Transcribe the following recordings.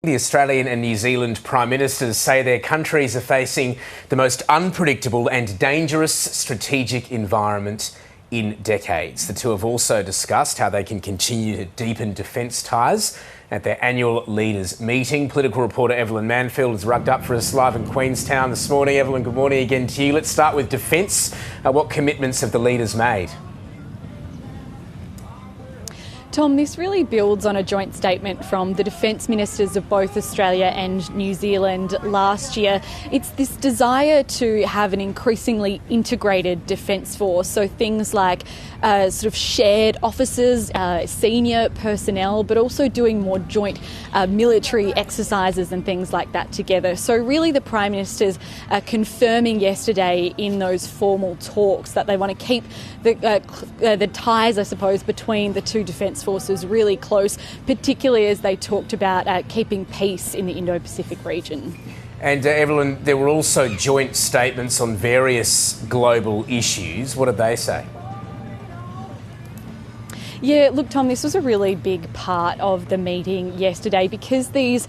The Australian and New Zealand Prime Ministers say their countries are facing the most unpredictable and dangerous strategic environment in decades. The two have also discussed how they can continue to deepen defence ties at their annual leaders' meeting. Political reporter Evelyn Manfield is rugged up for us live in Queenstown this morning. Evelyn, good morning again to you. Let's start with defence. What commitments have the leaders made? Tom, this really builds on a joint statement from the defence ministers of both Australia and New Zealand last year. It's this desire to have an increasingly integrated defence force, so things like sort of shared officers, senior personnel, but also doing more joint military exercises and things like that together. So really the Prime Ministers are confirming yesterday in those formal talks that they want to keep the ties, I suppose, between the two defence forces really close, particularly as they talked about keeping peace in the Indo-Pacific region. And Evelyn, there were also joint statements on various global issues. What did they say? Yeah, look, Tom, this was a really big part of the meeting yesterday because these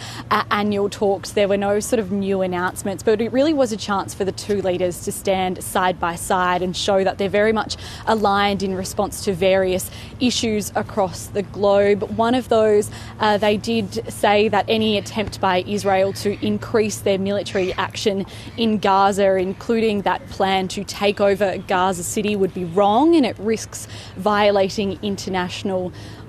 annual talks, there were no sort of new announcements, but it really was a chance for the two leaders to stand side by side and show that they're very much aligned in response to various issues across the globe. One of those, they did say that any attempt by Israel to increase their military action in Gaza, including that plan to take over Gaza City, would be wrong and it risks violating international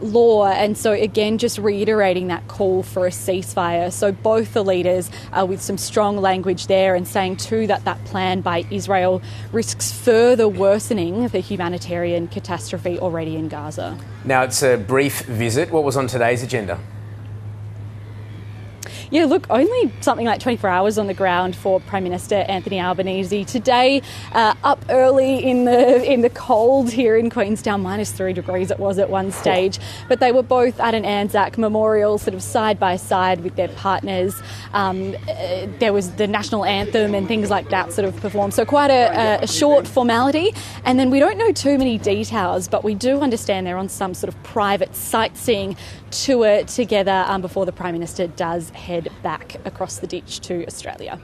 law. And so again, just reiterating that call for a ceasefire. So both the leaders with some strong language there and saying too that that plan by Israel risks further worsening the humanitarian catastrophe already in Gaza. Now it's a brief visit. What was on today's agenda? Yeah, look, only something like 24 hours on the ground for Prime Minister Anthony Albanese. Today, up early in the cold here in Queenstown, -3 degrees it was at one stage. But they were both at an ANZAC memorial, sort of side by side with their partners. There was the national anthem and things like that sort of performed. So quite a short formality. And then we don't know too many details, but we do understand they're on some sort of private sightseeing tour together before the Prime Minister does head back across the ditch to Australia.